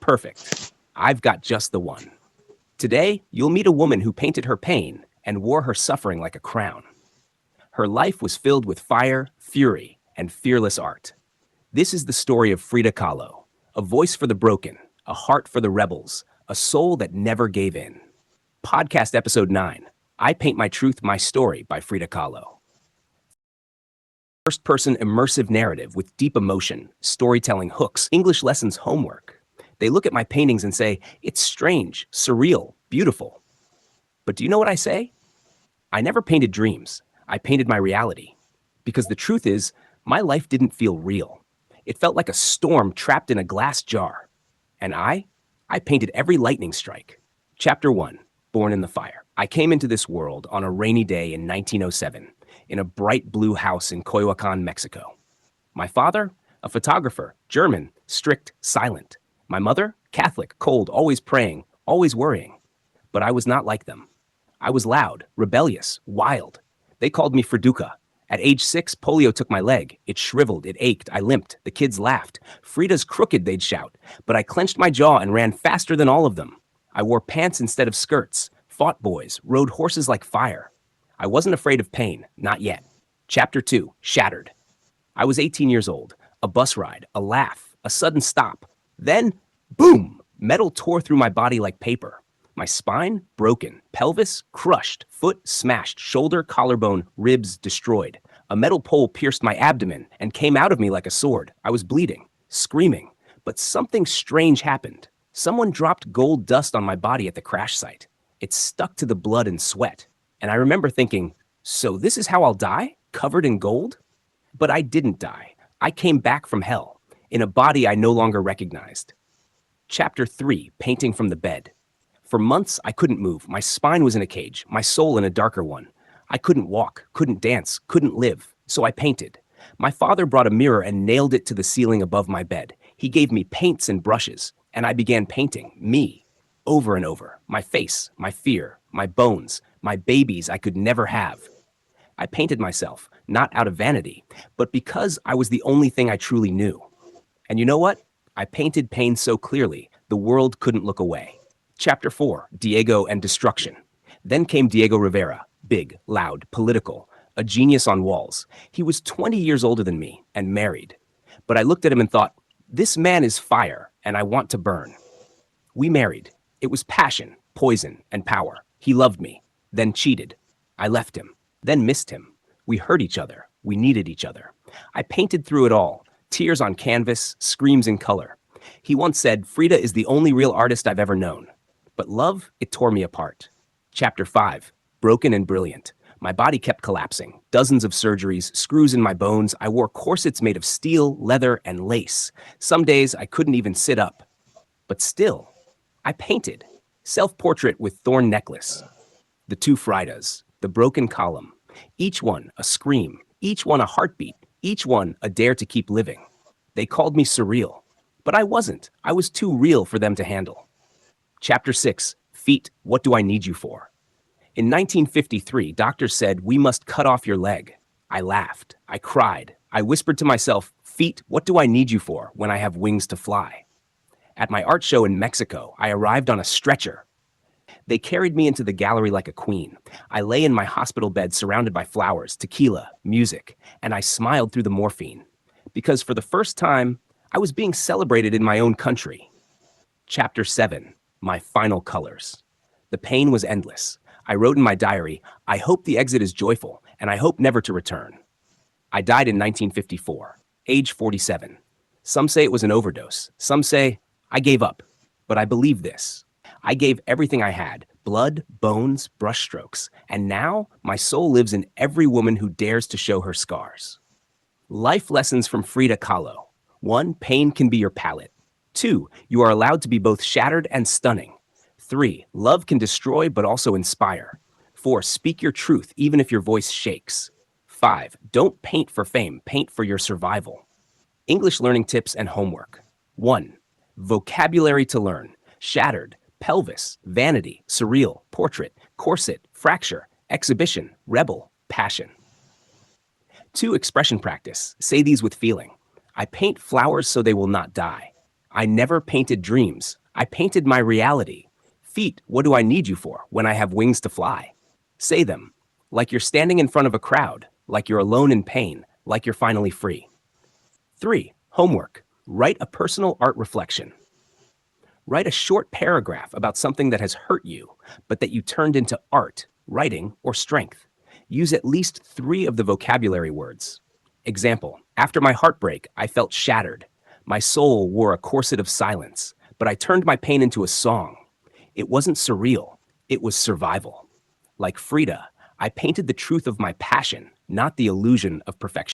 Perfect. I've got just the one. Today, you'll meet a woman who painted her pain and wore her suffering like a crown. Her life was filled with fire, fury, and fearless art. This is the story of Frida Kahlo, a voice for the broken, a heart for the rebels, a soul that never gave in. Podcast Episode 9, I Paint My Truth, My Story by Frida Kahlo. First-person immersive narrative with deep emotion, storytelling hooks, English lessons homework. They look at my paintings and say, it's strange, surreal, beautiful. But do you know what I say? I never painted dreams. I painted my reality. Because the truth is, my life didn't feel real. It felt like a storm trapped in a glass jar. And I painted every lightning strike. Chapter 1, Born in the Fire. I came into this world on a rainy day in 1907, in a bright blue house in Coyoacan, Mexico. My father, a photographer, German, strict, silent. My mother, Catholic, cold, always praying, always worrying. But I was not like them. I was loud, rebellious, wild. They called me Friduca. At age 6, polio took my leg. It shriveled, it ached, I limped. The kids laughed. Frida's crooked, they'd shout. But I clenched my jaw and ran faster than all of them. I wore pants instead of skirts, fought boys, rode horses like fire. I wasn't afraid of pain, not yet. Chapter 2, Shattered. I was 18 years old. A bus ride, a laugh, a sudden stop. Then, boom! Metal tore through my body like paper. My spine, broken. Pelvis, crushed. Foot, smashed. Shoulder, collarbone, ribs, destroyed. A metal pole pierced my abdomen and came out of me like a sword. I was bleeding, screaming. But something strange happened. Someone dropped gold dust on my body at the crash site. It stuck to the blood and sweat. And I remember thinking, so this is how I'll die? Covered in gold? But I didn't die. I came back from hell, in a body I no longer recognized. Chapter 3, Painting from the Bed. For months, I couldn't move. My spine was in a cage, my soul in a darker one. I couldn't walk, couldn't dance, couldn't live. So I painted. My father brought a mirror and nailed it to the ceiling above my bed. He gave me paints and brushes, and I began painting me, over and over. My face, my fear, my bones, my babies I could never have. I painted myself, not out of vanity, but because I was the only thing I truly knew. And you know what? I painted pain so clearly, the world couldn't look away. Chapter 4, Diego and Destruction. Then came Diego Rivera, big, loud, political, a genius on walls. He was 20 years older than me and married. But I looked at him and thought, this man is fire, and I want to burn. We married. It was passion, poison, and power. He loved me, then cheated. I left him, then missed him. We hurt each other. We needed each other. I painted through it all, tears on canvas, screams in color. He once said, Frida is the only real artist I've ever known. But love, it tore me apart. Chapter 5, Broken and Brilliant. My body kept collapsing. Dozens of surgeries, screws in my bones. I wore corsets made of steel, leather, and lace. Some days I couldn't even sit up. But still, I painted. Self-portrait with thorn necklace. The two Fridas, the broken column. Each one a scream, each one a heartbeat, each one a dare to keep living. They called me surreal. But I wasn't. I was too real for them to handle. Chapter 6, Feet, What Do I Need You For? In 1953, doctors said, we must cut off your leg. I laughed. I cried. I whispered to myself, feet, what do I need you for when I have wings to fly? At my art show in Mexico, I arrived on a stretcher. They carried me into the gallery like a queen. I lay in my hospital bed surrounded by flowers, tequila, music, and I smiled through the morphine. Because for the first time, I was being celebrated in my own country. Chapter 7, My Final Colors. The pain was endless. I wrote in my diary, I hope the exit is joyful, and I hope never to return. I died in 1954, age 47. Some say it was an overdose. Some say I gave up. But I believe this. I gave everything I had, blood, bones, brushstrokes, and now my soul lives in every woman who dares to show her scars. Life lessons from Frida Kahlo. 1, pain can be your palette. 2, you are allowed to be both shattered and stunning. 3, love can destroy but also inspire. 4, speak your truth even if your voice shakes. 5, don't paint for fame, paint for your survival. English learning tips and homework. 1, vocabulary to learn. Shattered, pelvis, vanity, surreal, portrait, corset, fracture, exhibition, rebel, passion. 2, expression practice. Say these with feeling. I paint flowers so they will not die. I never painted dreams. I painted my reality. Feet, what do I need you for when I have wings to fly? Say them, like you're standing in front of a crowd, like you're alone in pain, like you're finally free. 3. Homework. Write a personal art reflection. Write a short paragraph about something that has hurt you, but that you turned into art, writing, or strength. Use at least 3 of the vocabulary words. Example, after my heartbreak, I felt shattered. My soul wore a corset of silence, but I turned my pain into a song. It wasn't surreal, it was survival. Like Frida, I painted the truth of my passion, not the illusion of perfection.